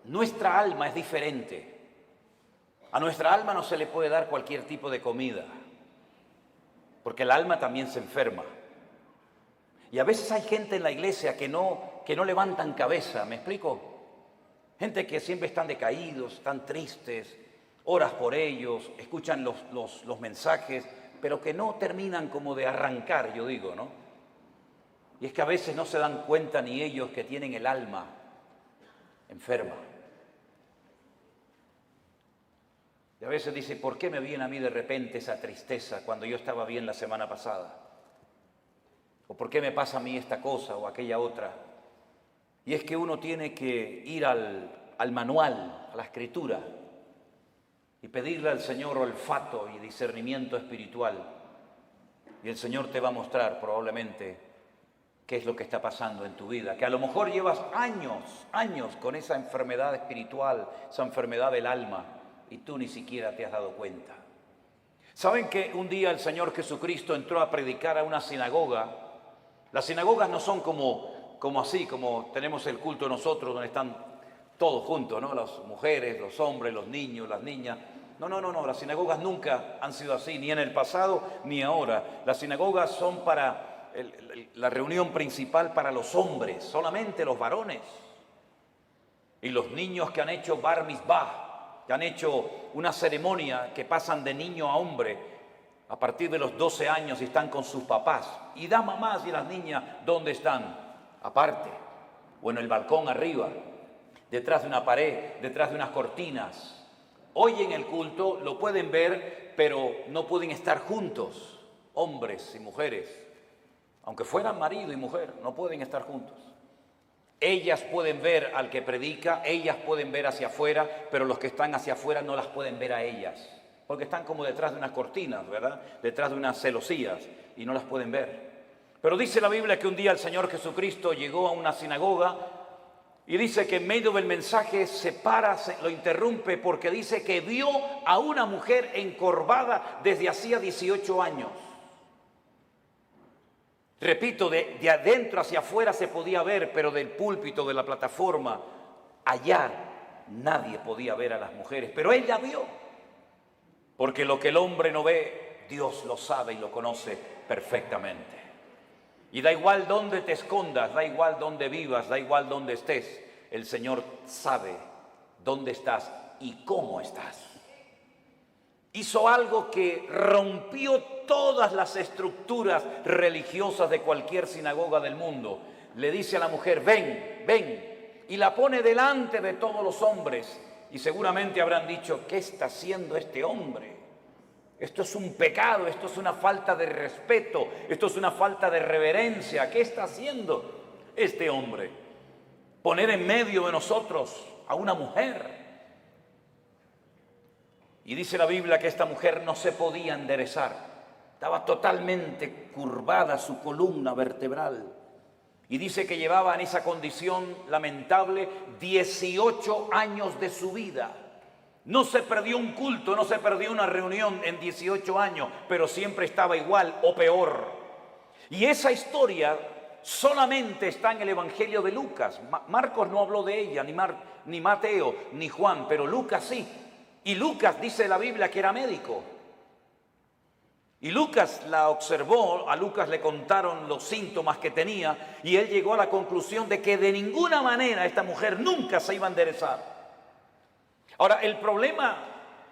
Nuestra alma es diferente. A nuestra alma no se le puede dar cualquier tipo de comida, porque el alma también se enferma. Y a veces hay gente en la iglesia que no levantan cabeza, ¿me explico? Gente que siempre están decaídos, están tristes, oras por ellos, escuchan los mensajes, pero que no terminan como de arrancar, yo digo, ¿no? Y es que a veces no se dan cuenta ni ellos que tienen el alma enferma. Y a veces dice, ¿por qué me viene a mí de repente esa tristeza cuando yo estaba bien la semana pasada? ¿O por qué me pasa a mí esta cosa o aquella otra? Y es que uno tiene que ir al manual, a la escritura, y pedirle al Señor olfato y discernimiento espiritual. Y el Señor te va a mostrar probablemente qué es lo que está pasando en tu vida. Que a lo mejor llevas años con esa enfermedad espiritual, esa enfermedad del alma, y tú ni siquiera te has dado cuenta. ¿Saben que un día el Señor Jesucristo entró a predicar a una sinagoga? Las sinagogas no son como así, como tenemos el culto nosotros, donde están todos juntos, ¿no? Las mujeres, los hombres, los niños, las niñas. No. Las sinagogas nunca han sido así, ni en el pasado ni ahora. Las sinagogas son para la reunión principal para los hombres, solamente los varones. Y los niños que han hecho bar mitzvah, que han hecho una ceremonia que pasan de niño a hombre a partir de los 12 años y están con sus papás. Y las mamás y las niñas, ¿dónde están? Aparte, o en el balcón arriba, detrás de una pared, detrás de unas cortinas. Hoy en el culto lo pueden ver, pero no pueden estar juntos, hombres y mujeres. Aunque fueran marido y mujer, no pueden estar juntos. Ellas pueden ver al que predica, ellas pueden ver hacia afuera, pero los que están hacia afuera no las pueden ver a ellas, porque están como detrás de unas cortinas, ¿verdad? Detrás de unas celosías y no las pueden ver. Pero dice la Biblia que un día el Señor Jesucristo llegó a una sinagoga y dice que en medio del mensaje se para, lo interrumpe porque dice que vio a una mujer encorvada desde hacía 18 años. Repito, de adentro hacia afuera se podía ver, pero del púlpito, de la plataforma, allá nadie podía ver a las mujeres. Pero él la vio, porque lo que el hombre no ve, Dios lo sabe y lo conoce perfectamente. Y da igual dónde te escondas, da igual dónde vivas, da igual dónde estés, el Señor sabe dónde estás y cómo estás. Hizo algo que rompió todas las estructuras religiosas de cualquier sinagoga del mundo. Le dice a la mujer, ven, y la pone delante de todos los hombres. Y seguramente habrán dicho, ¿qué está haciendo este hombre? Esto es un pecado, esto es una falta de respeto, esto es una falta de reverencia. ¿Qué está haciendo este hombre? Poner en medio de nosotros a una mujer. Y dice la Biblia que esta mujer no se podía enderezar. Estaba totalmente curvada su columna vertebral. Y dice que llevaba en esa condición lamentable 18 años de su vida. No se perdió un culto, no se perdió una reunión en 18 años, pero siempre estaba igual o peor. Y esa historia solamente está en el Evangelio de Lucas. Marcos no habló de ella, ni Mateo, ni Juan, pero Lucas sí. Y Lucas dice la Biblia que era médico. Y Lucas la observó, a Lucas le contaron los síntomas que tenía y él llegó a la conclusión de que de ninguna manera esta mujer nunca se iba a enderezar. Ahora, el problema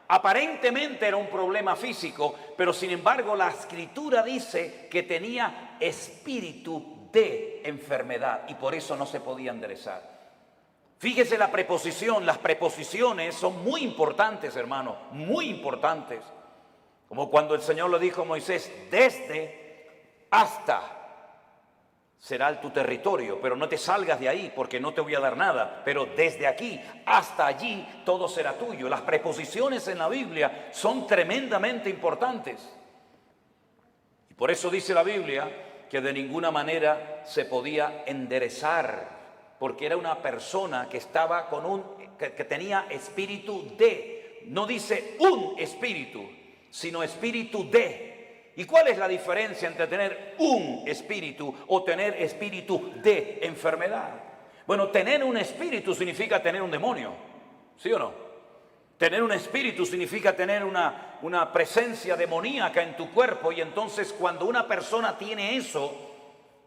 aparentemente era un problema físico, pero sin embargo la Escritura dice que tenía espíritu de enfermedad y por eso no se podía enderezar. Fíjese la preposición, las preposiciones son muy importantes, hermano, muy importantes. Como cuando el Señor le dijo a Moisés, desde hasta será tu territorio, pero no te salgas de ahí porque no te voy a dar nada, pero desde aquí hasta allí todo será tuyo. Las preposiciones en la Biblia son tremendamente importantes. Y por eso dice la Biblia que de ninguna manera se podía enderezar, porque era una persona que estaba que tenía espíritu de, no dice un espíritu, sino espíritu de. ¿Y cuál es la diferencia entre tener un espíritu o tener espíritu de enfermedad? Bueno, tener un espíritu significa tener un demonio, ¿sí o no? Tener un espíritu significa tener una presencia demoníaca en tu cuerpo, y entonces cuando una persona tiene eso,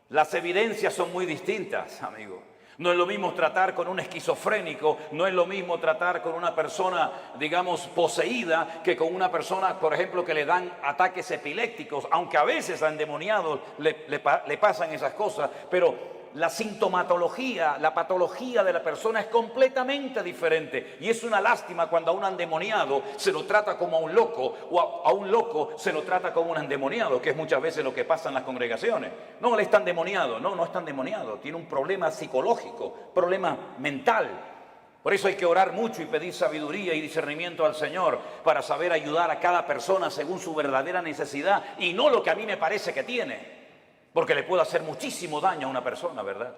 las evidencias son muy distintas, amigo. No es lo mismo tratar con un esquizofrénico, no es lo mismo tratar con una persona, digamos, poseída, que con una persona, por ejemplo, que le dan ataques epilépticos, aunque a veces a endemoniados le pasan esas cosas, pero la sintomatología, la patología de la persona es completamente diferente. Y es una lástima cuando a un endemoniado se lo trata como a un loco, o a un loco se lo trata como un endemoniado, que es muchas veces lo que pasa en las congregaciones. No, él está endemoniado. No, no está endemoniado. Tiene un problema psicológico, problema mental. Por eso hay que orar mucho y pedir sabiduría y discernimiento al Señor para saber ayudar a cada persona según su verdadera necesidad y no lo que a mí me parece que tiene. Porque le puede hacer muchísimo daño a una persona, ¿verdad?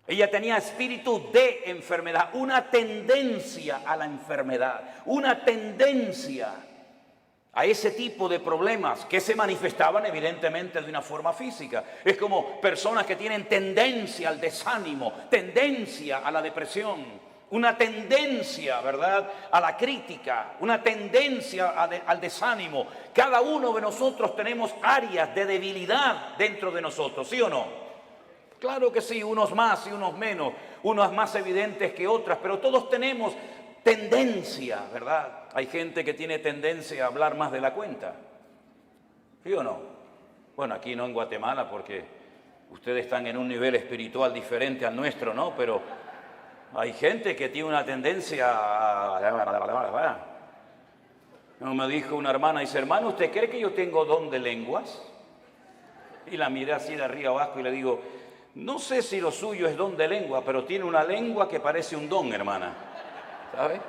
Ella tenía espíritu de enfermedad, una tendencia a la enfermedad, una tendencia a ese tipo de problemas que se manifestaban evidentemente de una forma física. Es como personas que tienen tendencia al desánimo, tendencia a la depresión, una tendencia, ¿verdad?, a la crítica, una tendencia al desánimo. Cada uno de nosotros tenemos áreas de debilidad dentro de nosotros, ¿sí o no? Claro que sí, unos más y unos menos, unas más evidentes que otras, pero todos tenemos tendencia, ¿verdad? Hay gente que tiene tendencia a hablar más de la cuenta, ¿sí o no? Bueno, aquí no en Guatemala porque ustedes están en un nivel espiritual diferente al nuestro, ¿no? Pero hay gente que tiene una tendencia a... Me dijo una hermana, dice, hermano, ¿usted cree que yo tengo don de lenguas? Y la miré así de arriba abajo y le digo, no sé si lo suyo es don de lengua, pero tiene una lengua que parece un don, hermana. ¿Sabe?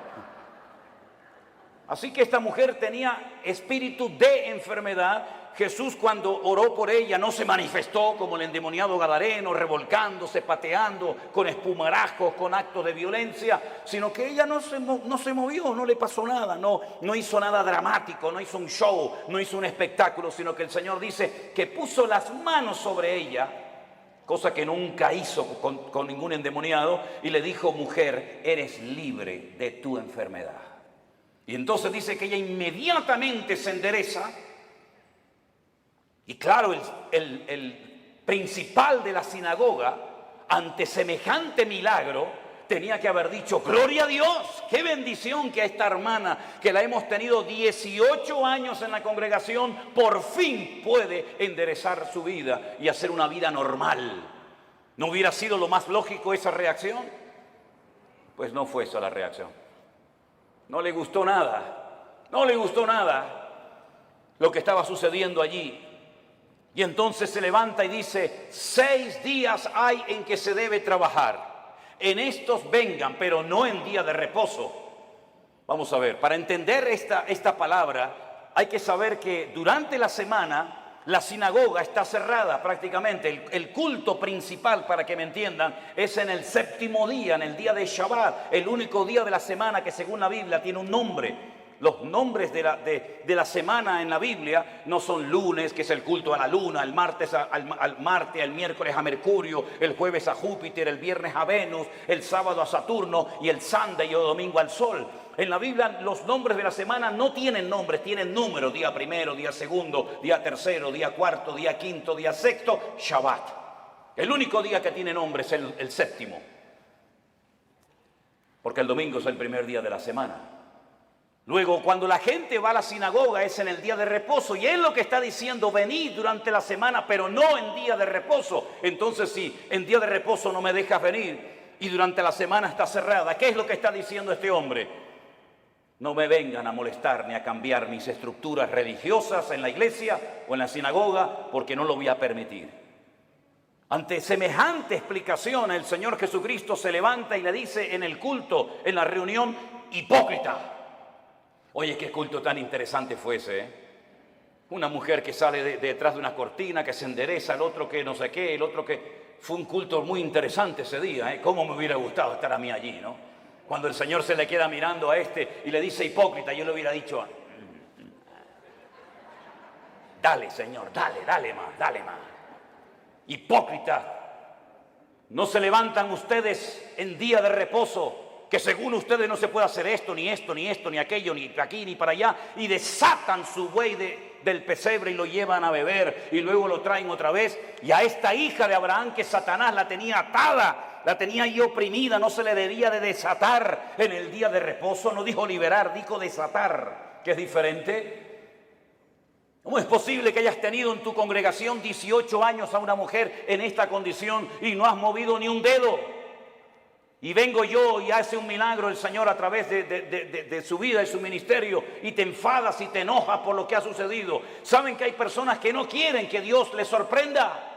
Así que esta mujer tenía espíritu de enfermedad. Jesús, cuando oró por ella, no se manifestó como el endemoniado gadareno, revolcándose, pateando, con espumarajos, con actos de violencia, sino que ella no se movió, no le pasó nada, no hizo nada dramático, no hizo un show, no hizo un espectáculo, sino que el Señor dice que puso las manos sobre ella, cosa que nunca hizo con ningún endemoniado, y le dijo, mujer, eres libre de tu enfermedad. Y entonces dice que ella inmediatamente se endereza. Y claro, el principal de la sinagoga, ante semejante milagro, tenía que haber dicho, gloria a Dios, qué bendición que a esta hermana, que la hemos tenido 18 años en la congregación, por fin puede enderezar su vida y hacer una vida normal. ¿No hubiera sido lo más lógico esa reacción? Pues no fue esa la reacción. No le gustó nada, no le gustó nada lo que estaba sucediendo allí. Y entonces se levanta y dice, 6 días hay en que se debe trabajar. En estos vengan, pero no en día de reposo. Vamos a ver, para entender esta palabra, hay que saber que durante la semana la sinagoga está cerrada prácticamente. El culto principal, para que me entiendan, es en el 7º día, en el día de Shabbat, el único día de la semana que según la Biblia tiene un nombre. Los nombres de la semana en la Biblia no son lunes, que es el culto a la luna, el martes al Marte, el miércoles a Mercurio, el jueves a Júpiter, el viernes a Venus, el sábado a Saturno y el Sunday y el domingo al Sol. En la Biblia los nombres de la semana no tienen nombres, tienen números: día primero, día segundo, día tercero, día cuarto, día quinto, día sexto, Shabbat. El único día que tiene nombre es el 7º, porque el domingo es el primer día de la semana. Luego, cuando la gente va a la sinagoga es en el día de reposo, y él lo que está diciendo, venid durante la semana, pero no en día de reposo. Entonces, si en día de reposo no me dejas venir y durante la semana está cerrada, ¿qué es lo que está diciendo este hombre? No me vengan a molestar ni a cambiar mis estructuras religiosas en la iglesia o en la sinagoga, porque no lo voy a permitir. Ante semejante explicación, el Señor Jesucristo se levanta y le dice en el culto, en la reunión, hipócrita. Oye, qué culto tan interesante fue ese, ¿eh? Una mujer que sale detrás de una cortina, que se endereza, el otro que no sé qué, el otro que... Fue un culto muy interesante ese día, ¿eh? Cómo me hubiera gustado estar a mí allí, ¿no? Cuando el Señor se le queda mirando a este y le dice hipócrita, yo le hubiera dicho, dale, Señor, dale más. Hipócrita. No se levantan ustedes en día de reposo, que según ustedes no se puede hacer esto, ni esto, ni esto, ni aquello, ni aquí, ni para allá, y desatan su buey del pesebre y lo llevan a beber, y luego lo traen otra vez. Y a esta hija de Abraham, que Satanás la tenía atada, la tenía ahí oprimida, no se le debía de desatar en el día de reposo. No dijo liberar, dijo desatar, que es diferente. ¿Cómo es posible que hayas tenido en tu congregación 18 años a una mujer en esta condición y no has movido ni un dedo? Y vengo yo y hace un milagro el Señor a través de su vida y su ministerio, y te enfadas y te enojas por lo que ha sucedido. ¿Saben que hay personas que no quieren que Dios les sorprenda?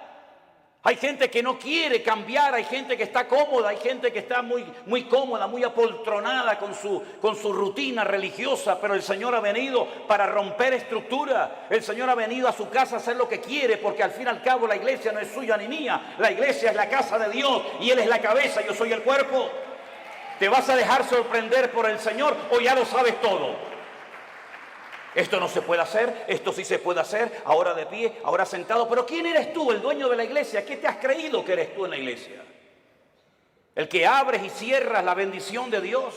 Hay gente que no quiere cambiar, hay gente que está cómoda, hay gente que está muy cómoda, muy apoltronada con su rutina religiosa, pero el Señor ha venido para romper estructura. El Señor ha venido a su casa a hacer lo que quiere, porque al fin y al cabo la iglesia no es suya ni mía. La iglesia es la casa de Dios y Él es la cabeza, yo soy el cuerpo. ¿Te vas a dejar sorprender por el Señor o ya lo sabes todo? Esto no se puede hacer, esto sí se puede hacer, ahora de pie, ahora sentado. Pero ¿quién eres tú, el dueño de la iglesia? ¿Qué te has creído que eres tú en la iglesia? El que abres y cierras la bendición de Dios.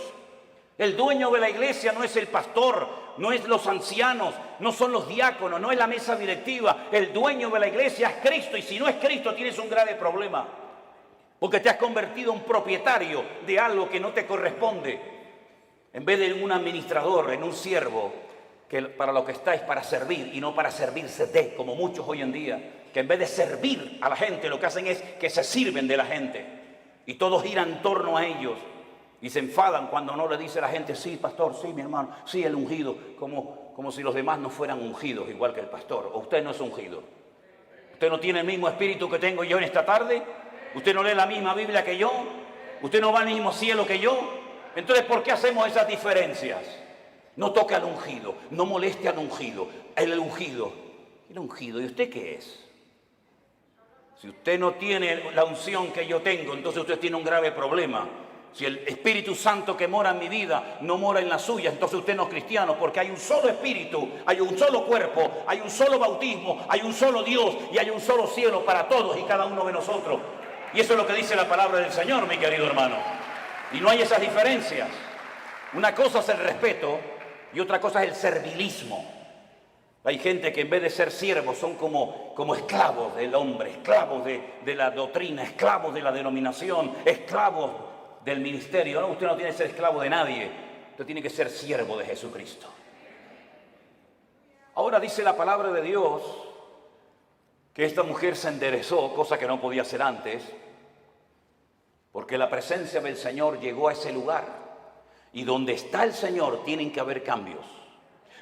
El dueño de la iglesia no es el pastor, no es los ancianos, no son los diáconos, no es la mesa directiva. El dueño de la iglesia es Cristo, y si no es Cristo tienes un grave problema. Porque te has convertido en propietario de algo que no te corresponde. En vez de un administrador, en un siervo, que para lo que está es para servir y no para servirse de, como muchos hoy en día, que en vez de servir a la gente lo que hacen es que se sirven de la gente y todo gira en torno a ellos y se enfadan cuando no le dice a la gente: sí, pastor, sí, mi hermano, sí, el ungido, como si los demás no fueran ungidos igual que el pastor. ¿O usted no es ungido? ¿Usted no tiene el mismo espíritu que tengo yo en esta tarde? ¿Usted no lee la misma Biblia que yo? ¿Usted no va al mismo cielo que yo? Entonces, ¿por qué hacemos esas diferencias? No toque al ungido, no moleste al ungido. El ungido. ¿Y usted qué es? Si usted no tiene la unción que yo tengo, entonces usted tiene un grave problema. Si el Espíritu Santo que mora en mi vida no mora en la suya, entonces usted no es cristiano, porque hay un solo Espíritu, hay un solo cuerpo, hay un solo bautismo, hay un solo Dios y hay un solo cielo para todos y cada uno de nosotros. Y eso es lo que dice la palabra del Señor, mi querido hermano. Y no hay esas diferencias. Una cosa es el respeto y otra cosa es el servilismo. Hay gente que en vez de ser siervos son como esclavos del hombre, esclavos de la doctrina, esclavos de la denominación, esclavos del ministerio. No, usted no tiene que ser esclavo de nadie, usted tiene que ser siervo de Jesucristo. Ahora dice la palabra de Dios que esta mujer se enderezó, cosa que no podía hacer antes, porque la presencia del Señor llegó a ese lugar. Y donde está el Señor tienen que haber cambios.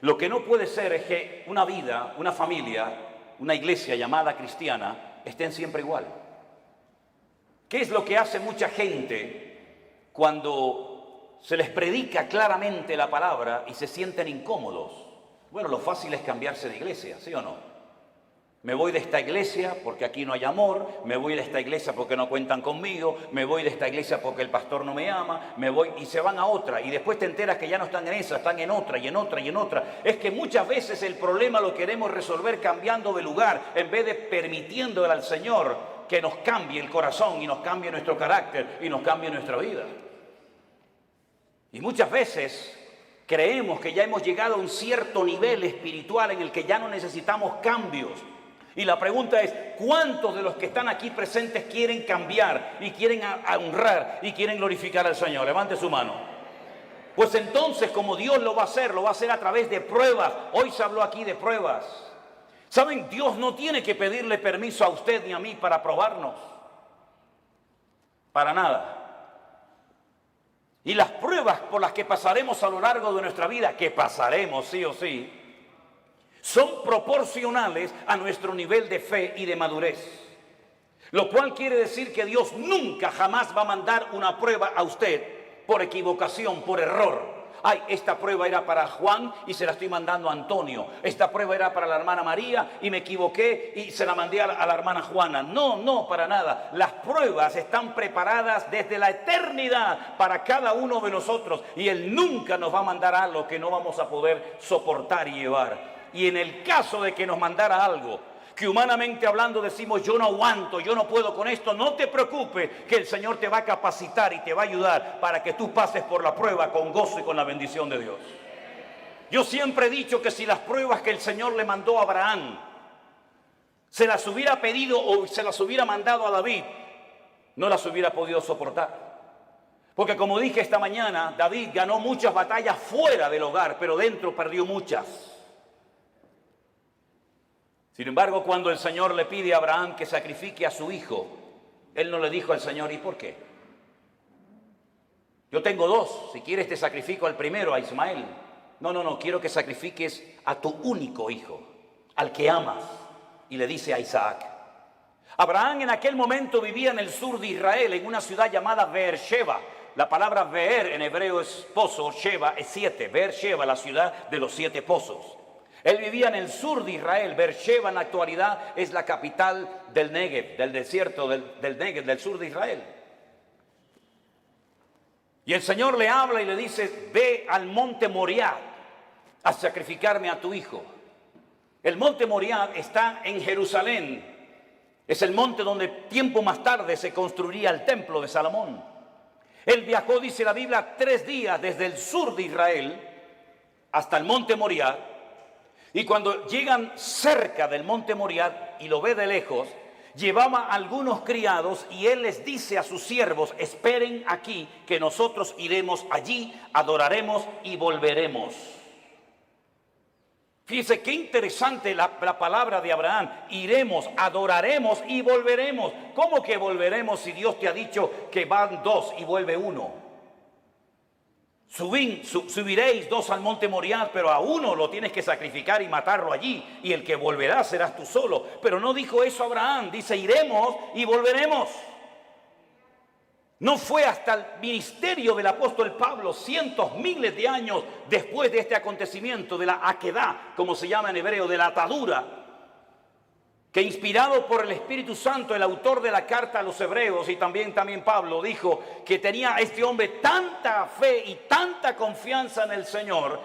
Lo que no puede ser es que una vida, una familia, una iglesia llamada cristiana estén siempre igual. ¿Qué es lo que hace mucha gente cuando se les predica claramente la palabra y se sienten incómodos? Bueno, lo fácil es cambiarse de iglesia, ¿sí o no? Me voy de esta iglesia porque aquí no hay amor, me voy de esta iglesia porque no cuentan conmigo, me voy de esta iglesia porque el pastor no me ama, me voy y se van a otra y después te enteras que ya no están en esa, están en otra y en otra y en otra. Es que muchas veces el problema lo queremos resolver cambiando de lugar en vez de permitiéndole al Señor que nos cambie el corazón y nos cambie nuestro carácter y nos cambie nuestra vida. Y muchas veces creemos que ya hemos llegado a un cierto nivel espiritual en el que ya no necesitamos cambios. Y la pregunta es, ¿cuántos de los que están aquí presentes quieren cambiar y quieren honrar y quieren glorificar al Señor? Levante su mano. Pues entonces, como Dios lo va a hacer a través de pruebas. Hoy se habló aquí de pruebas. ¿Saben? Dios no tiene que pedirle permiso a usted ni a mí para probarnos. Para nada. Y las pruebas por las que pasaremos a lo largo de nuestra vida, que pasaremos sí o sí, son proporcionales a nuestro nivel de fe y de madurez. Lo cual quiere decir que Dios nunca jamás va a mandar una prueba a usted por equivocación, por error. Ay, esta prueba era para Juan y se la estoy mandando a Antonio. Esta prueba era para la hermana María y me equivoqué y se la mandé a la hermana Juana. No, para nada. Las pruebas están preparadas desde la eternidad para cada uno de nosotros. Y Él nunca nos va a mandar algo que no vamos a poder soportar y llevar. Y en el caso de que nos mandara algo que humanamente hablando decimos, yo no aguanto, yo no puedo con esto, no te preocupes, que el Señor te va a capacitar y te va a ayudar para que tú pases por la prueba con gozo y con la bendición de Dios. Yo siempre he dicho que si las pruebas que el Señor le mandó a Abraham se las hubiera pedido o se las hubiera mandado a David, no las hubiera podido soportar. Porque como dije esta mañana, David ganó muchas batallas fuera del hogar, pero dentro perdió muchas. Sin embargo, cuando el Señor le pide a Abraham que sacrifique a su hijo, él no le dijo al Señor, ¿y por qué? Yo tengo dos, si quieres te sacrifico al primero, a Ismael. No, quiero que sacrifiques a tu único hijo, al que amas. Y le dice a Isaac. Abraham en aquel momento vivía en el sur de Israel, en una ciudad llamada Beersheba. La palabra Beer en hebreo es pozo, Sheba es 7. Beersheba, la ciudad de los 7 pozos. Él vivía en el sur de Israel. Beersheba en la actualidad es la capital del Negev, del desierto del Negev, del sur de Israel. Y el Señor le habla y le dice, ve al monte Moriah a sacrificarme a tu hijo. El monte Moriah está en Jerusalén. Es el monte donde tiempo más tarde se construiría el templo de Salomón. Él viajó, dice la Biblia, 3 días desde el sur de Israel hasta el monte Moriah. Y cuando llegan cerca del monte Moriah y lo ve de lejos, llevaba a algunos criados y él les dice a sus siervos, esperen aquí que nosotros iremos allí, adoraremos y volveremos. Fíjese qué interesante la palabra de Abraham. Iremos, adoraremos y volveremos. ¿Cómo que volveremos si Dios te ha dicho que van 2 y vuelve 1? Subiréis 2 al monte Moriah, pero a uno lo tienes que sacrificar y matarlo allí. Y el que volverá serás tú solo. Pero no dijo eso Abraham. Dice, iremos y volveremos. No fue hasta el ministerio del apóstol Pablo, cientos, miles de años después de este acontecimiento, de la aquedá, como se llama en hebreo, de la atadura, que inspirado por el Espíritu Santo, el autor de la carta a los hebreos y también Pablo, dijo que tenía este hombre tanta fe y tanta confianza en el Señor,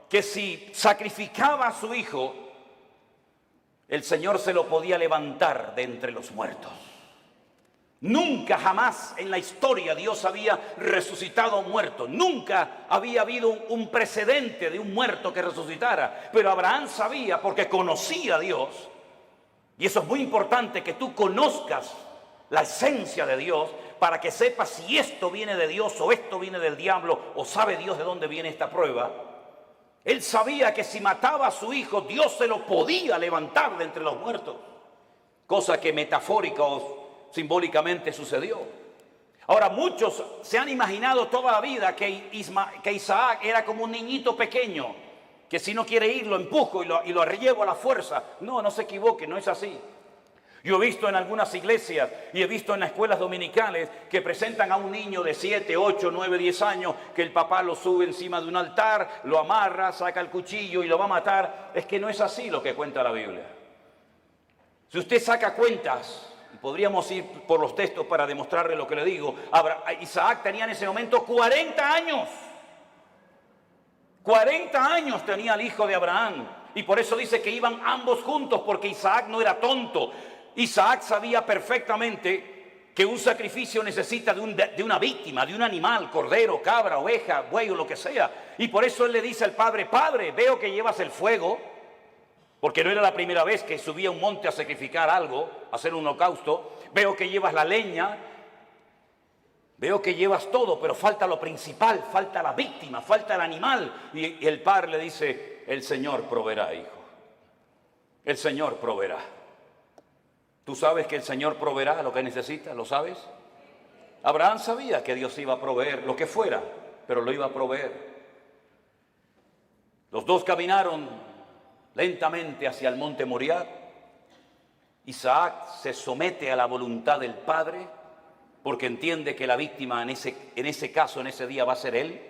que si sacrificaba a su hijo, el Señor se lo podía levantar de entre los muertos. Nunca jamás en la historia Dios había resucitado a un muerto. Nunca había habido un precedente de un muerto que resucitara. Pero Abraham sabía porque conocía a Dios. Y eso es muy importante, que tú conozcas la esencia de Dios para que sepas si esto viene de Dios o esto viene del diablo o sabe Dios de dónde viene esta prueba. Él sabía que si mataba a su hijo, Dios se lo podía levantar de entre los muertos. Cosa que metafórica o simbólicamente sucedió. Ahora, muchos se han imaginado toda la vida que Isaac era como un niñito pequeño, que si no quiere ir lo empujo y lo llevo a la fuerza. No se equivoque, no es así. Yo he visto en algunas iglesias y he visto en las escuelas dominicales que presentan a un niño de 7, 8, 9, 10 años, que el papá lo sube encima de un altar, lo amarra, saca el cuchillo y lo va a matar. Es que no es así lo que cuenta la Biblia. Si usted saca cuentas, y podríamos ir por los textos para demostrarle lo que le digo, Isaac tenía en ese momento 40 años. 40 años tenía el hijo de Abraham. Y por eso dice que iban ambos juntos, porque Isaac no era tonto. Isaac sabía perfectamente que un sacrificio necesita de una víctima, de un animal, cordero, cabra, oveja, buey o lo que sea. Y por eso él le dice al padre, padre, veo que llevas el fuego, porque no era la primera vez que subía a un monte a sacrificar algo, a hacer un holocausto. Veo que llevas la leña, veo que llevas todo, pero falta lo principal, falta la víctima, falta el animal. Y el padre le dice, el Señor proveerá, hijo. El Señor proveerá. ¿Tú sabes que el Señor proveerá lo que necesitas? ¿Lo sabes? Abraham sabía que Dios iba a proveer lo que fuera, pero lo iba a proveer. Los dos caminaron lentamente hacia el monte Moriah. Isaac se somete a la voluntad del padre porque entiende que la víctima en ese caso, en ese día, va a ser él.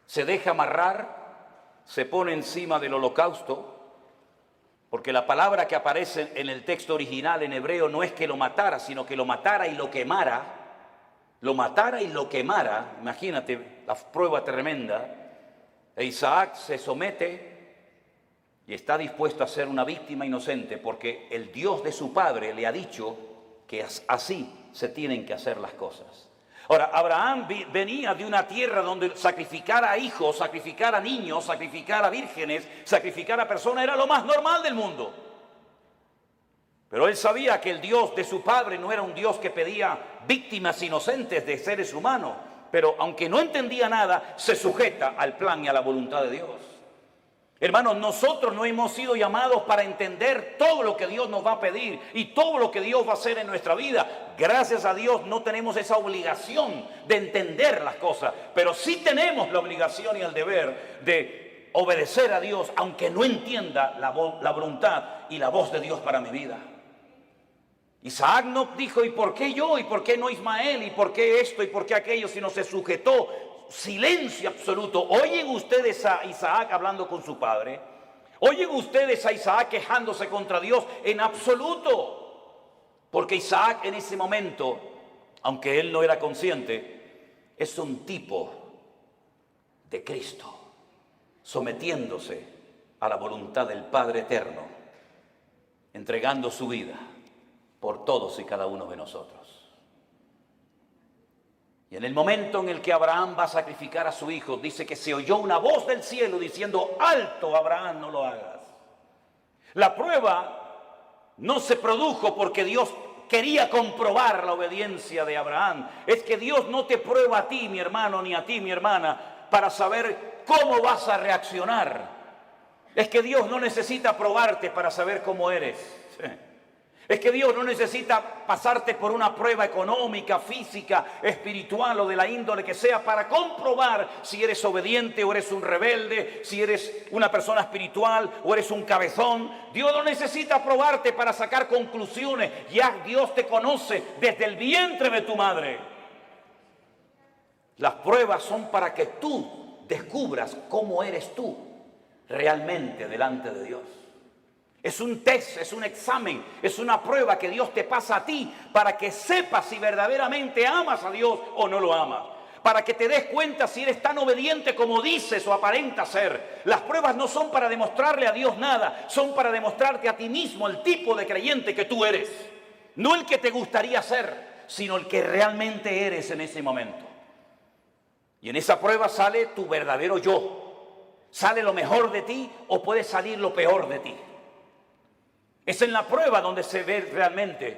Se deja amarrar, se pone encima del holocausto, porque la palabra que aparece en el texto original en hebreo no es que lo matara, sino que lo matara y lo quemara. Lo matara y lo quemara. Imagínate la prueba tremenda. E Isaac se somete y está dispuesto a ser una víctima inocente porque el Dios de su padre le ha dicho que así se tienen que hacer las cosas. Ahora, Abraham venía de una tierra donde sacrificar a hijos, sacrificar a niños, sacrificar a vírgenes, sacrificar a personas era lo más normal del mundo. Pero él sabía que el Dios de su padre no era un Dios que pedía víctimas inocentes de seres humanos. Pero aunque no entendía nada, se sujeta al plan y a la voluntad de Dios. Hermanos, nosotros no hemos sido llamados para entender todo lo que Dios nos va a pedir y todo lo que Dios va a hacer en nuestra vida. Gracias a Dios no tenemos esa obligación de entender las cosas, pero sí tenemos la obligación y el deber de obedecer a Dios, aunque no entienda la voluntad y la voz de Dios para mi vida. Isaac no dijo, ¿y por qué yo? ¿Y por qué no Ismael? ¿Y por qué esto? ¿Y por qué aquello? Sino se sujetó. Silencio absoluto. ¿Oyen ustedes a Isaac hablando con su padre? ¿Oyen ustedes a Isaac quejándose contra Dios? En absoluto. Porque Isaac en ese momento, aunque él no era consciente, es un tipo de Cristo, sometiéndose a la voluntad del Padre Eterno, entregando su vida por todos y cada uno de nosotros. Y en el momento en el que Abraham va a sacrificar a su hijo, dice que se oyó una voz del cielo diciendo, alto Abraham, no lo hagas. La prueba no se produjo porque Dios quería comprobar la obediencia de Abraham. Es que Dios no te prueba a ti, mi hermano, ni a ti, mi hermana, para saber cómo vas a reaccionar. Es que Dios no necesita probarte para saber cómo eres. Es que Dios no necesita pasarte por una prueba económica, física, espiritual o de la índole que sea para comprobar si eres obediente o eres un rebelde, si eres una persona espiritual o eres un cabezón. Dios no necesita probarte para sacar conclusiones. Ya Dios te conoce desde el vientre de tu madre. Las pruebas son para que tú descubras cómo eres tú realmente delante de Dios. Es un test, es un examen, es una prueba que Dios te pasa a ti para que sepas si verdaderamente amas a Dios o no lo amas. Para que te des cuenta si eres tan obediente como dices o aparentas ser. Las pruebas no son para demostrarle a Dios nada, son para demostrarte a ti mismo el tipo de creyente que tú eres. No el que te gustaría ser, sino el que realmente eres en ese momento. Y en esa prueba sale tu verdadero yo. Sale lo mejor de ti o puede salir lo peor de ti. Es en la prueba donde se ve realmente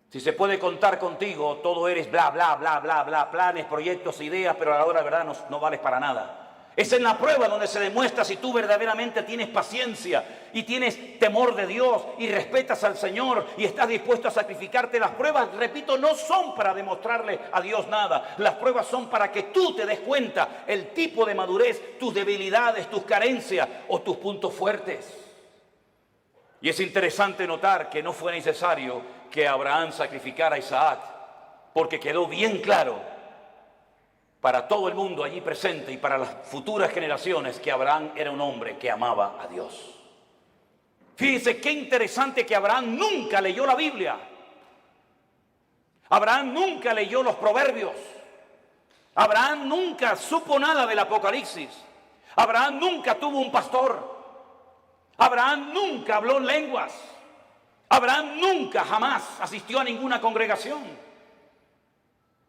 si se puede contar contigo. Todo eres bla, bla, bla, bla, bla, planes, proyectos, ideas, pero a la hora de verdad no vales para nada. Es en la prueba donde se demuestra si tú verdaderamente tienes paciencia y tienes temor de Dios y respetas al Señor y estás dispuesto a sacrificarte. Las pruebas, repito, no son para demostrarle a Dios nada. Las pruebas son para que tú te des cuenta el tipo de madurez, tus debilidades, tus carencias o tus puntos fuertes. Y es interesante notar que no fue necesario que Abraham sacrificara a Isaac, porque quedó bien claro para todo el mundo allí presente y para las futuras generaciones que Abraham era un hombre que amaba a Dios. Fíjense qué interesante que Abraham nunca leyó la Biblia. Abraham nunca leyó los Proverbios. Abraham nunca supo nada del Apocalipsis. Abraham nunca tuvo un pastor. Abraham nunca habló lenguas. Abraham nunca, jamás asistió a ninguna congregación.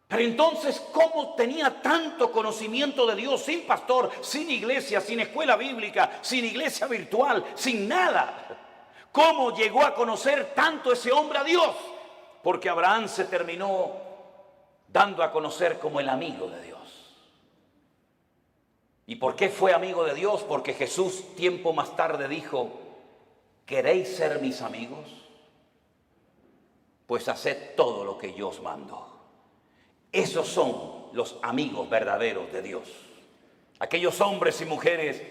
Pero entonces, ¿cómo tenía tanto conocimiento de Dios sin pastor, sin iglesia, sin escuela bíblica, sin iglesia virtual, sin nada? ¿Cómo llegó a conocer tanto ese hombre a Dios? Porque Abraham se terminó dando a conocer como el amigo de Dios. ¿Y por qué fue amigo de Dios? Porque Jesús tiempo más tarde dijo, ¿queréis ser mis amigos? Pues haced todo lo que yo os mando. Esos son los amigos verdaderos de Dios. Aquellos hombres y mujeres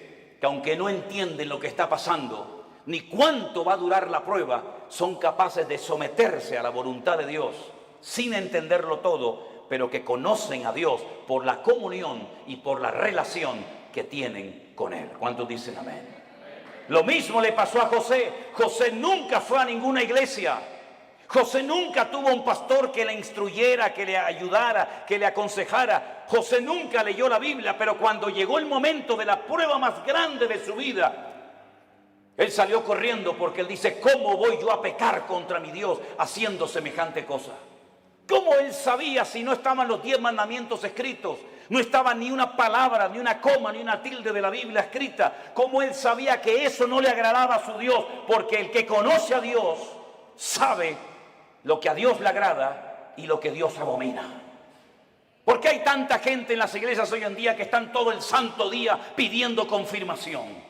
que aunque no entienden lo que está pasando, ni cuánto va a durar la prueba, son capaces de someterse a la voluntad de Dios sin entenderlo todo, pero que conocen a Dios por la comunión y por la relación que tienen con Él. ¿Cuántos dicen amén? Lo mismo le pasó a José. José nunca fue a ninguna iglesia. José nunca tuvo un pastor que le instruyera, que le ayudara, que le aconsejara. José nunca leyó la Biblia, pero cuando llegó el momento de la prueba más grande de su vida, Él salió corriendo porque él dice, ¿cómo voy yo a pecar contra mi Dios haciendo semejante cosa? ¿Cómo él sabía si no estaban los 10 mandamientos escritos? No estaba ni una palabra, ni una coma, ni una tilde de la Biblia escrita. ¿Cómo él sabía que eso no le agradaba a su Dios? Porque el que conoce a Dios sabe lo que a Dios le agrada y lo que Dios abomina. ¿Por qué hay tanta gente en las iglesias hoy en día que están todo el santo día pidiendo confirmación?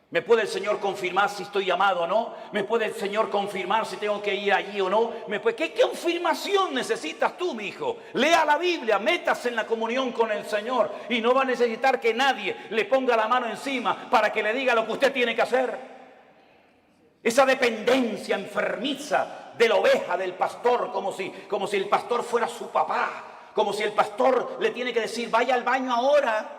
¿Me puede el Señor confirmar si estoy llamado o no? ¿Me puede el Señor confirmar si tengo que ir allí o no? ¿Qué confirmación necesitas tú, mi hijo? Lea la Biblia, métase en la comunión con el Señor y no va a necesitar que nadie le ponga la mano encima para que le diga lo que usted tiene que hacer. Esa dependencia enfermiza de la oveja, del pastor, como si el pastor fuera su papá, como si el pastor le tiene que decir, vaya al baño ahora.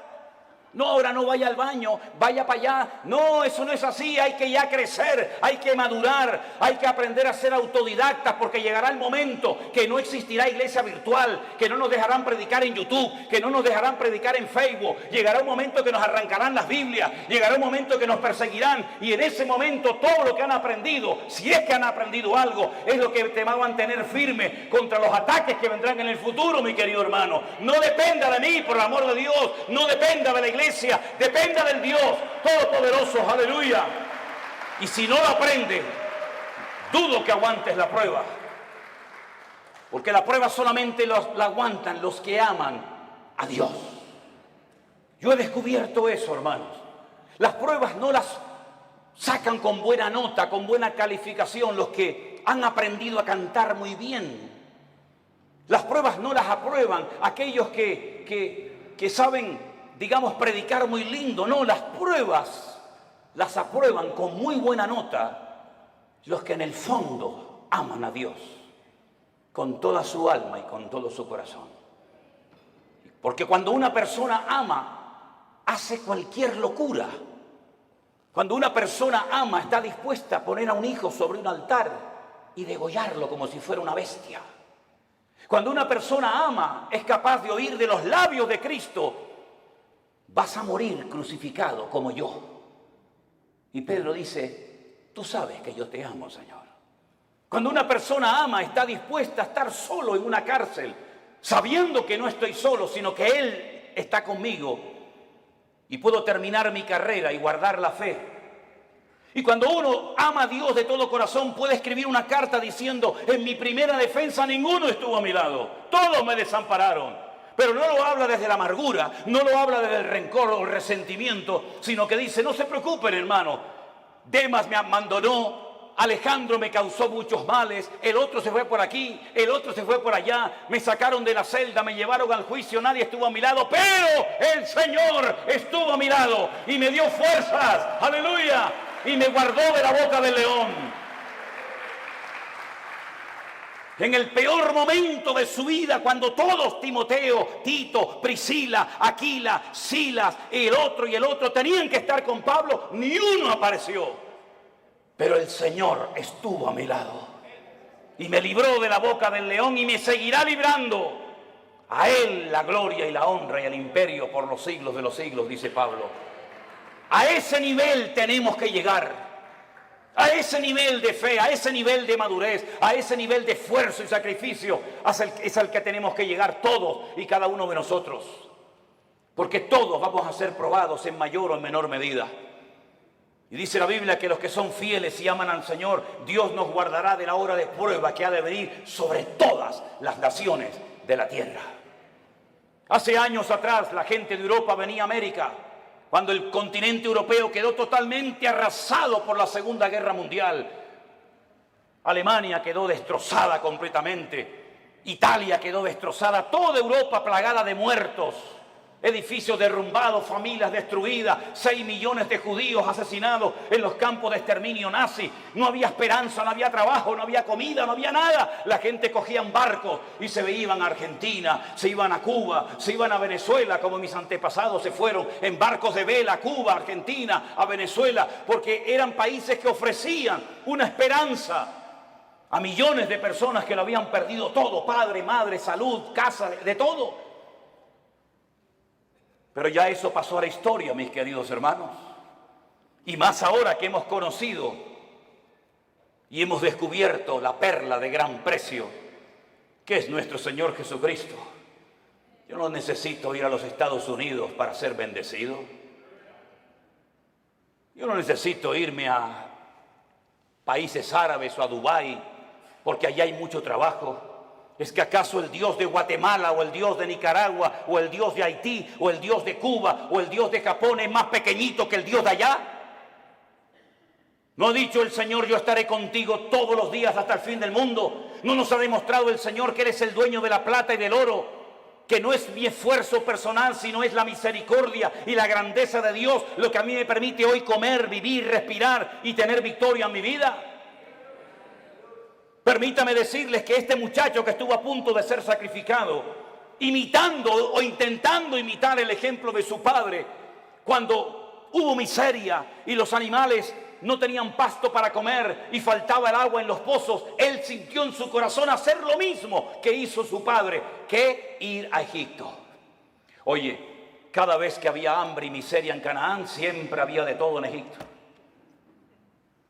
No, ahora no vaya al baño, vaya para allá. No, eso no es así, hay que ya crecer, hay que madurar, hay que aprender a ser autodidactas, porque llegará el momento que no existirá iglesia virtual, que no nos dejarán predicar en YouTube, que no nos dejarán predicar en Facebook. Llegará un momento que nos arrancarán las Biblias, llegará un momento que nos perseguirán, y en ese momento todo lo que han aprendido, si es que han aprendido algo, es lo que te va a mantener firme contra los ataques que vendrán en el futuro, mi querido hermano. No dependa de mí, por el amor de Dios, no dependa de la iglesia, dependa del Dios Todopoderoso, aleluya. Y si no lo aprende, dudo que aguantes la prueba, porque la prueba solamente la aguantan los que aman a Dios. Yo he descubierto eso, hermanos. Las pruebas no las sacan con buena nota, con buena calificación los que han aprendido a cantar muy bien. Las pruebas no las aprueban aquellos que saben, digamos, predicar muy lindo. No, las pruebas las aprueban con muy buena nota los que en el fondo aman a Dios con toda su alma y con todo su corazón. Porque cuando una persona ama, hace cualquier locura. Cuando una persona ama, está dispuesta a poner a un hijo sobre un altar y degollarlo como si fuera una bestia. Cuando una persona ama, es capaz de oír de los labios de Cristo, vas a morir crucificado como yo. Y Pedro dice, tú sabes que yo te amo, Señor. Cuando una persona ama, está dispuesta a estar solo en una cárcel, sabiendo que no estoy solo, sino que Él está conmigo y puedo terminar mi carrera y guardar la fe. Y cuando uno ama a Dios de todo corazón, puede escribir una carta diciendo, en mi primera defensa ninguno estuvo a mi lado, todos me desampararon. Pero no lo habla desde la amargura, no lo habla desde el rencor o el resentimiento, sino que dice, no se preocupen, hermano, Demas me abandonó, Alejandro me causó muchos males, el otro se fue por aquí, el otro se fue por allá, me sacaron de la celda, me llevaron al juicio, nadie estuvo a mi lado, pero el Señor estuvo a mi lado y me dio fuerzas, aleluya, y me guardó de la boca del león. En el peor momento de su vida, cuando todos, Timoteo, Tito, Priscila, Aquila, Silas, y el otro, tenían que estar con Pablo, ni uno apareció. Pero el Señor estuvo a mi lado y me libró de la boca del león y me seguirá librando. A Él la gloria y la honra y el imperio por los siglos de los siglos, dice Pablo. A ese nivel tenemos que llegar. A ese nivel de fe, a ese nivel de madurez, a ese nivel de esfuerzo y sacrificio es al que tenemos que llegar todos y cada uno de nosotros. Porque todos vamos a ser probados en mayor o en menor medida. Y dice la Biblia que los que son fieles y aman al Señor, Dios nos guardará de la hora de prueba que ha de venir sobre todas las naciones de la tierra. Hace años atrás la gente de Europa venía a América, cuando el continente europeo quedó totalmente arrasado por la Segunda Guerra Mundial. Alemania quedó destrozada completamente, Italia quedó destrozada, toda Europa plagada de muertos, edificios derrumbados, familias destruidas, 6 millones de judíos asesinados en los campos de exterminio nazi. No había esperanza, no había trabajo, no había comida, no había nada. La gente cogía un barco y se iban a Argentina, se iban a Cuba, se iban a Venezuela, como mis antepasados se fueron en barcos de vela a Cuba, Argentina, a Venezuela, porque eran países que ofrecían una esperanza a millones de personas que lo habían perdido todo, padre, madre, salud, casa, de todo. Pero ya eso pasó a la historia, mis queridos hermanos. Y más ahora que hemos conocido y hemos descubierto la perla de gran precio, que es nuestro Señor Jesucristo. Yo no necesito ir a los Estados Unidos para ser bendecido. Yo no necesito irme a países árabes o a Dubái, porque allá hay mucho trabajo. ¿Es que acaso el Dios de Guatemala o el Dios de Nicaragua o el Dios de Haití o el Dios de Cuba o el Dios de Japón es más pequeñito que el Dios de allá? ¿No ha dicho el Señor, yo estaré contigo todos los días hasta el fin del mundo? ¿No nos ha demostrado el Señor que eres el dueño de la plata y del oro? Que no es mi esfuerzo personal, sino es la misericordia y la grandeza de Dios lo que a mí me permite hoy comer, vivir, respirar y tener victoria en mi vida. Permítame decirles que este muchacho que estuvo a punto de ser sacrificado, imitando o intentando imitar el ejemplo de su padre, cuando hubo miseria y los animales no tenían pasto para comer y faltaba el agua en los pozos, él sintió en su corazón hacer lo mismo que hizo su padre, que ir a Egipto. Oye, cada vez que había hambre y miseria en Canaán, siempre había de todo en Egipto.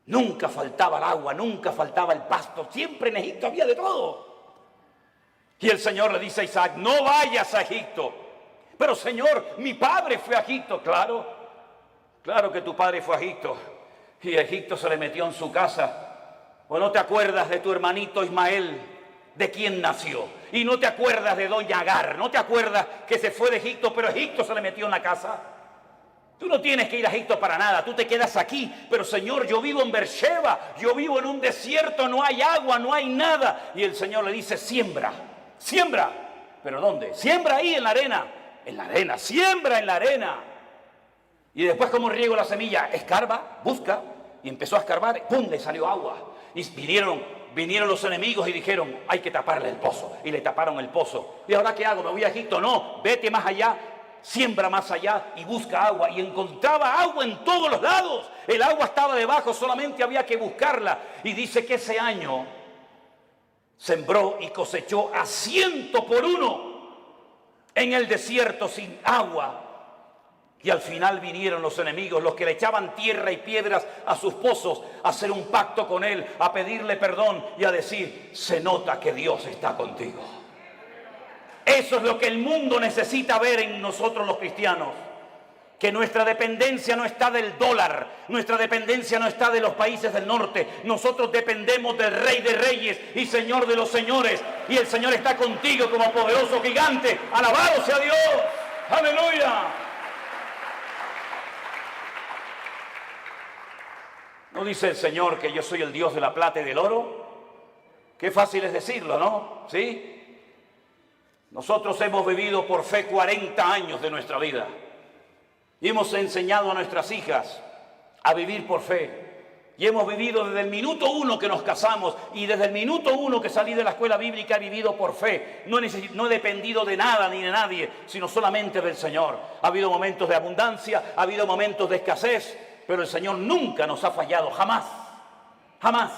Nunca faltaba el agua, nunca faltaba el pasto, siempre en Egipto había de todo. Y el Señor le dice a Isaac, no vayas a Egipto. Pero Señor, mi padre fue a Egipto. Claro que tu padre fue a Egipto. Y Egipto se le metió en su casa. ¿O no te acuerdas de tu hermanito Ismael, de quién nació? Y no te acuerdas de doña Agar, no te acuerdas que se fue de Egipto, pero Egipto se le metió en la casa. Tú no tienes que ir a Egipto para nada, tú te quedas aquí. Pero Señor, yo vivo en Beersheba, yo vivo en un desierto, no hay agua, no hay nada. Y el Señor le dice, siembra. ¿Pero dónde? Siembra ahí en la arena, siembra en la arena. Y después, ¿cómo riego la semilla? Escarba, busca, y empezó a escarbar, ¡pum!, le salió agua. Y vinieron los enemigos y dijeron, hay que taparle el pozo. Y le taparon el pozo. ¿Y ahora qué hago? ¿Me voy a Egipto? No, vete más allá. Siembra más allá y busca agua. Y encontraba agua en todos los lados. El agua estaba debajo, solamente había que buscarla. Y dice que ese año sembró y cosechó a 100 por 1 en el desierto sin agua. Y al final vinieron los enemigos, los que le echaban tierra y piedras a sus pozos, a hacer un pacto con él, a pedirle perdón y a decir, se nota que Dios está contigo. Eso es lo que el mundo necesita ver en nosotros los cristianos. Que nuestra dependencia no está del dólar, nuestra dependencia no está de los países del norte. Nosotros dependemos del Rey de Reyes y Señor de los señores. Y el Señor está contigo como poderoso gigante. ¡Alabado sea Dios! ¡Aleluya! ¿No dice el Señor que yo soy el Dios de la plata y del oro? Qué fácil es decirlo, ¿no? ¿Sí? Nosotros hemos vivido por fe 40 años de nuestra vida y hemos enseñado a nuestras hijas a vivir por fe. Y hemos vivido desde el minuto 1 que nos casamos y desde el minuto 1 que salí de la escuela bíblica he vivido por fe. No he dependido de nada ni de nadie, sino solamente del Señor. Ha habido momentos de abundancia, ha habido momentos de escasez, pero el Señor nunca nos ha fallado, jamás, jamás.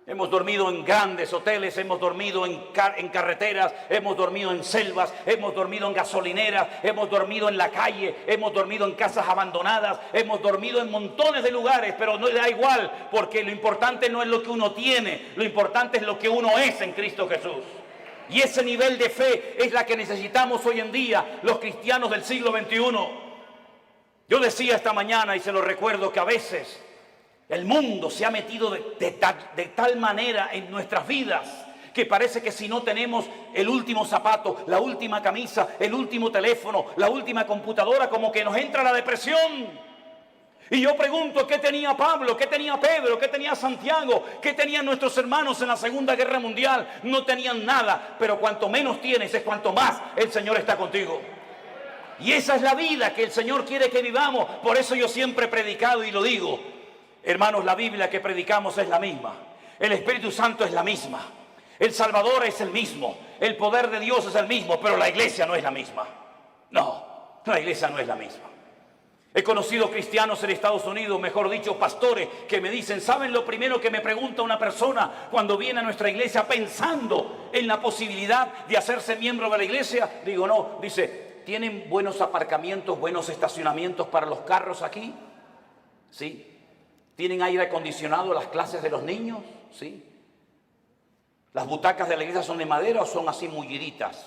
Hemos dormido en grandes hoteles, hemos dormido en carreteras, hemos dormido en selvas, hemos dormido en gasolineras, hemos dormido en la calle, hemos dormido en casas abandonadas, hemos dormido en montones de lugares, pero no le da igual, porque lo importante no es lo que uno tiene, lo importante es lo que uno es en Cristo Jesús. Y ese nivel de fe es la que necesitamos hoy en día los cristianos del siglo XXI. Yo decía esta mañana, y se lo recuerdo, que a veces el mundo se ha metido de tal manera en nuestras vidas que parece que si no tenemos el último zapato, la última camisa, el último teléfono, la última computadora, como que nos entra la depresión. Y yo pregunto, ¿qué tenía Pablo? ¿Qué tenía Pedro? ¿Qué tenía Santiago? ¿Qué tenían nuestros hermanos en la Segunda Guerra Mundial? No tenían nada, pero cuanto menos tienes es cuanto más el Señor está contigo. Y esa es la vida que el Señor quiere que vivamos. Por eso yo siempre he predicado y lo digo. Hermanos, la Biblia que predicamos es la misma. El Espíritu Santo es la misma. El Salvador es el mismo. El poder de Dios es el mismo. Pero la iglesia no es la misma. No, la iglesia no es la misma. He conocido cristianos en Estados Unidos, mejor dicho, pastores, que me dicen, ¿saben lo primero que me pregunta una persona cuando viene a nuestra iglesia pensando en la posibilidad de hacerse miembro de la iglesia? Digo, no. Dice, ¿tienen buenos aparcamientos, buenos estacionamientos para los carros aquí? ¿sí? ¿Tienen aire acondicionado las clases de los niños? ¿Sí? ¿Las butacas de la iglesia son de madera o son así mulliditas?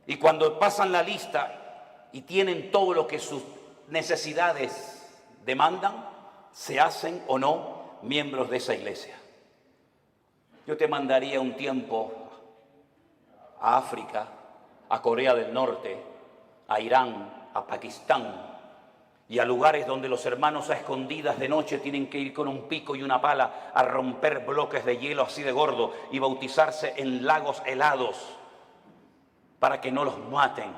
Y cuando pasan la lista y tienen todo lo que sus necesidades demandan, ¿se hacen o no miembros de esa iglesia? Yo te mandaría un tiempo a África, a Corea del Norte, a Irán, a Pakistán y a lugares donde los hermanos a escondidas de noche tienen que ir con un pico y una pala a romper bloques de hielo así de gordo y bautizarse en lagos helados para que no los maten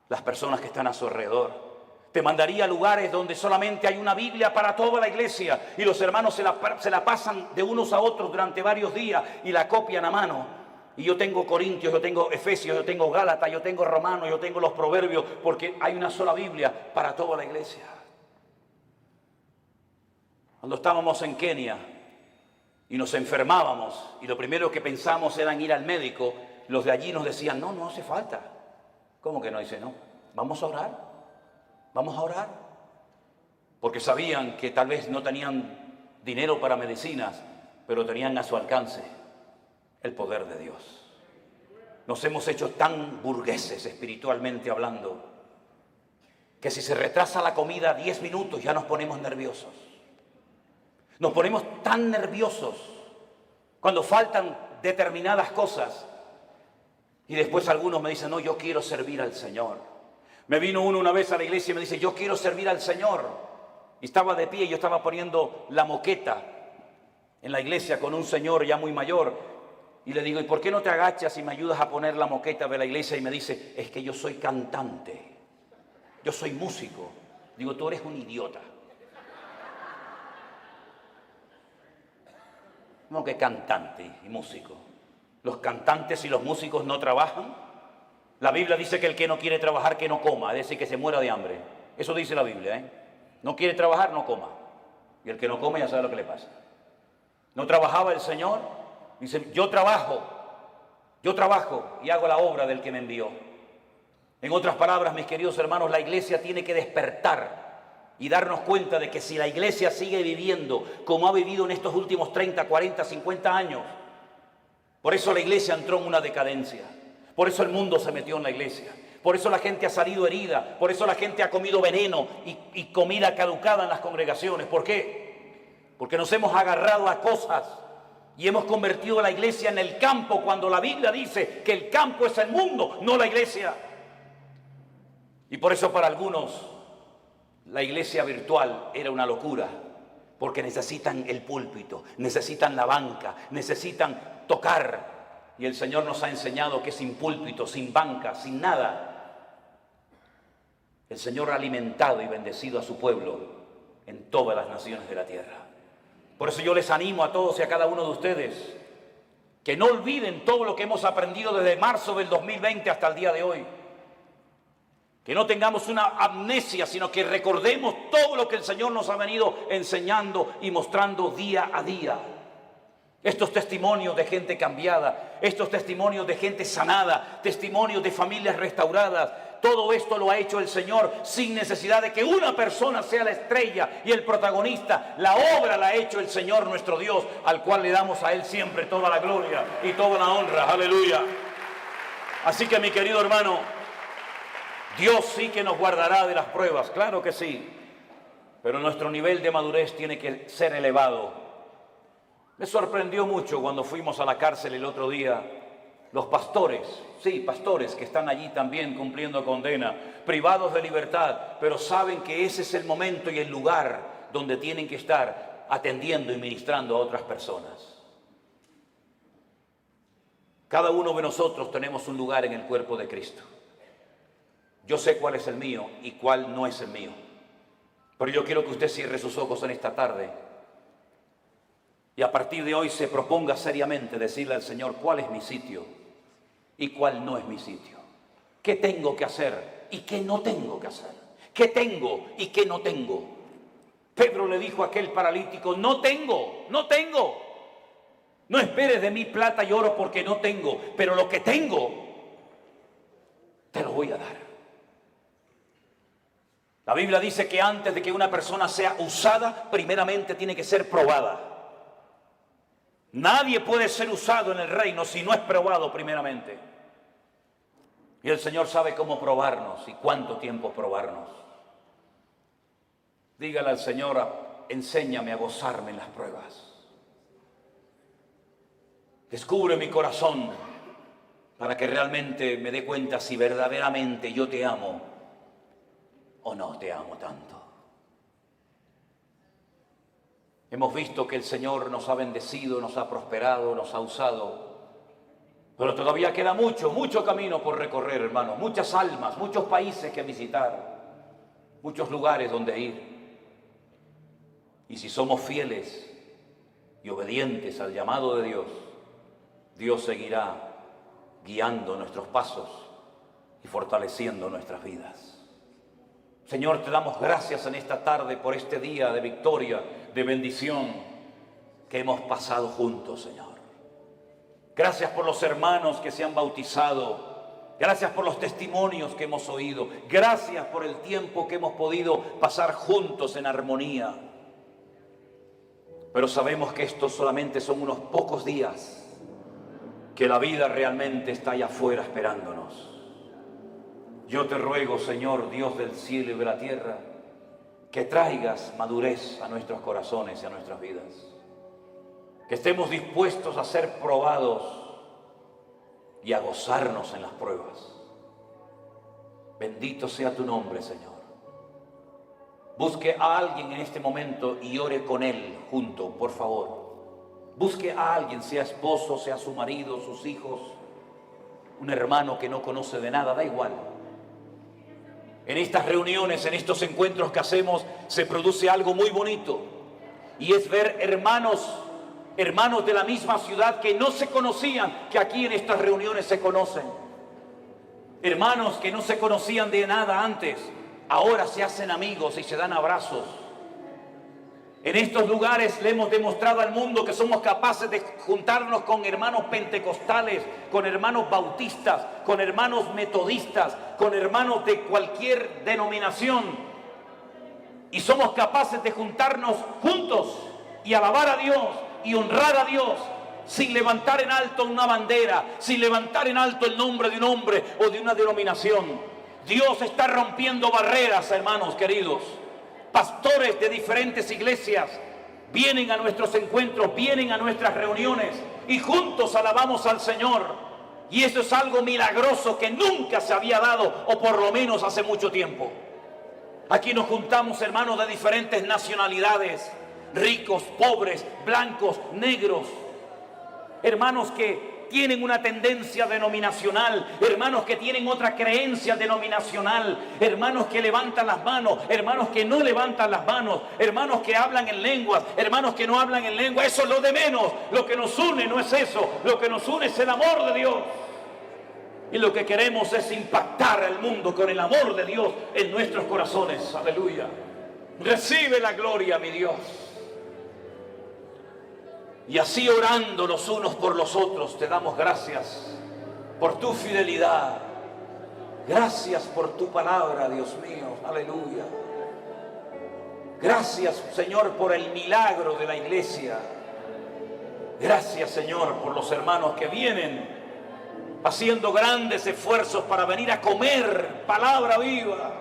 las personas que están a su alrededor. Te mandaría a lugares donde solamente hay una Biblia para toda la iglesia y los hermanos se la pasan de unos a otros durante varios días y la copian a mano. Y yo tengo Corintios, yo tengo Efesios, yo tengo Gálatas, yo tengo Romanos, yo tengo los Proverbios, porque hay una sola Biblia para toda la iglesia. Cuando estábamos en Kenia y nos enfermábamos y lo primero que pensamos era en ir al médico, los de allí nos decían, no, no hace falta. ¿Cómo que no? Dice, no, vamos a orar. Vamos a orar, porque sabían que tal vez no tenían dinero para medicinas, pero tenían a su alcance el poder de Dios. Nos hemos hecho tan burgueses espiritualmente hablando, que si se retrasa la comida 10 minutos ya nos ponemos nerviosos. Nos ponemos tan nerviosos cuando faltan determinadas cosas. Y después algunos me dicen, no, yo quiero servir al Señor. Me vino uno una vez a la iglesia y me dice, yo quiero servir al Señor. Y estaba de pie y yo estaba poniendo la moqueta en la iglesia con un señor ya muy mayor. Y le digo, ¿y por qué no te agachas y me ayudas a poner la moqueta de la iglesia? Y me dice, es que yo soy cantante. Yo soy músico. Digo, tú eres un idiota. No, que cantante y músico. Los cantantes y los músicos no trabajan. La Biblia dice que el que no quiere trabajar, que no coma, es decir, que se muera de hambre. Eso dice la Biblia, ¿eh? No quiere trabajar, no coma. Y el que no come ya sabe lo que le pasa. ¿No trabajaba el Señor? Dice, yo trabajo y hago la obra del que me envió. En otras palabras, mis queridos hermanos, la iglesia tiene que despertar y darnos cuenta de que si la iglesia sigue viviendo como ha vivido en estos últimos 30, 40, 50 años, por eso la iglesia entró en una decadencia. Por eso el mundo se metió en la iglesia. Por eso la gente ha salido herida. Por eso la gente ha comido veneno y comida caducada en las congregaciones. ¿Por qué? Porque nos hemos agarrado a cosas y hemos convertido la iglesia en el campo cuando la Biblia dice que el campo es el mundo, no la iglesia. Y por eso para algunos la iglesia virtual era una locura. Porque necesitan el púlpito, necesitan la banca, necesitan tocar. Y el Señor nos ha enseñado que sin púlpito, sin banca, sin nada, el Señor ha alimentado y bendecido a su pueblo en todas las naciones de la tierra. Por eso yo les animo a todos y a cada uno de ustedes que no olviden todo lo que hemos aprendido desde marzo del 2020 hasta el día de hoy. Que no tengamos una amnesia, sino que recordemos todo lo que el Señor nos ha venido enseñando y mostrando día a día. Estos testimonios de gente cambiada, estos testimonios de gente sanada, testimonios de familias restauradas, todo esto lo ha hecho el Señor sin necesidad de que una persona sea la estrella y el protagonista. La obra la ha hecho el Señor nuestro Dios, al cual le damos a Él siempre toda la gloria y toda la honra. Aleluya. Así que mi querido hermano, Dios sí que nos guardará de las pruebas, claro que sí, pero nuestro nivel de madurez tiene que ser elevado. Me sorprendió mucho cuando fuimos a la cárcel el otro día, los pastores, sí, pastores que están allí también cumpliendo condena, privados de libertad, pero saben que ese es el momento y el lugar donde tienen que estar atendiendo y ministrando a otras personas. Cada uno de nosotros tenemos un lugar en el cuerpo de Cristo. Yo sé cuál es el mío y cuál no es el mío. Pero yo quiero que usted cierre sus ojos en esta tarde y a partir de hoy se proponga seriamente decirle al Señor cuál es mi sitio y cuál no es mi sitio. ¿Qué tengo que hacer y qué no tengo que hacer? ¿Qué tengo y qué no tengo? Pedro le dijo a aquel paralítico, no tengo. No esperes de mí plata y oro porque no tengo, pero lo que tengo te lo voy a dar. La Biblia dice que antes de que una persona sea usada, primeramente tiene que ser probada. Nadie puede ser usado en el reino si no es probado primeramente. Y el Señor sabe cómo probarnos y cuánto tiempo probarnos. Dígale al Señor, enséñame a gozarme en las pruebas. Descubre mi corazón para que realmente me dé cuenta si verdaderamente yo te amo o no te amo tanto. Hemos visto que el Señor nos ha bendecido, nos ha prosperado, nos ha usado. Pero todavía queda mucho camino por recorrer, hermanos. Muchas almas, muchos países que visitar, muchos lugares donde ir. Y si somos fieles y obedientes al llamado de Dios, Dios seguirá guiando nuestros pasos y fortaleciendo nuestras vidas. Señor, te damos gracias en esta tarde por este día de victoria, de bendición que hemos pasado juntos, Señor. Gracias por los hermanos que se han bautizado. Gracias por los testimonios que hemos oído. Gracias por el tiempo que hemos podido pasar juntos en armonía. Pero sabemos que estos solamente son unos pocos días, que la vida realmente está allá afuera esperándonos. Yo te ruego, Señor, Dios del cielo y de la tierra, que traigas madurez a nuestros corazones y a nuestras vidas. Que estemos dispuestos a ser probados y a gozarnos en las pruebas. Bendito sea tu nombre, Señor. Busque a alguien en este momento y ore con él junto, por favor. Busque a alguien, sea esposo, sea su marido, sus hijos, un hermano que no conoce de nada, da igual. En estas reuniones, en estos encuentros que hacemos, se produce algo muy bonito. Y es ver hermanos de la misma ciudad que no se conocían, que aquí en estas reuniones se conocen. Hermanos que no se conocían de nada antes, ahora se hacen amigos y se dan abrazos. En estos lugares le hemos demostrado al mundo que somos capaces de juntarnos con hermanos pentecostales, con hermanos bautistas, con hermanos metodistas, con hermanos de cualquier denominación. Y somos capaces de juntarnos juntos y alabar a Dios y honrar a Dios sin levantar en alto una bandera, sin levantar en alto el nombre de un hombre o de una denominación. Dios está rompiendo barreras, hermanos queridos. Pastores de diferentes iglesias vienen a nuestros encuentros, vienen a nuestras reuniones y juntos alabamos al Señor. Y eso es algo milagroso que nunca se había dado, o por lo menos hace mucho tiempo. Aquí nos juntamos hermanos de diferentes nacionalidades, ricos, pobres, blancos, negros, hermanos que tienen una tendencia denominacional, hermanos que tienen otra creencia denominacional, hermanos que levantan las manos, hermanos que no levantan las manos, hermanos que hablan en lenguas, hermanos que no hablan en lengua. Eso es lo de menos. Lo que nos une no es eso, lo que nos une es el amor de Dios. Y lo que queremos es impactar al mundo con el amor de Dios en nuestros corazones. Aleluya. Recibe la gloria, mi Dios. Y así orando los unos por los otros, te damos gracias por tu fidelidad. Gracias por tu palabra, Dios mío. Aleluya. Gracias, Señor, por el milagro de la iglesia. Gracias, Señor, por los hermanos que vienen haciendo grandes esfuerzos para venir a comer palabra viva.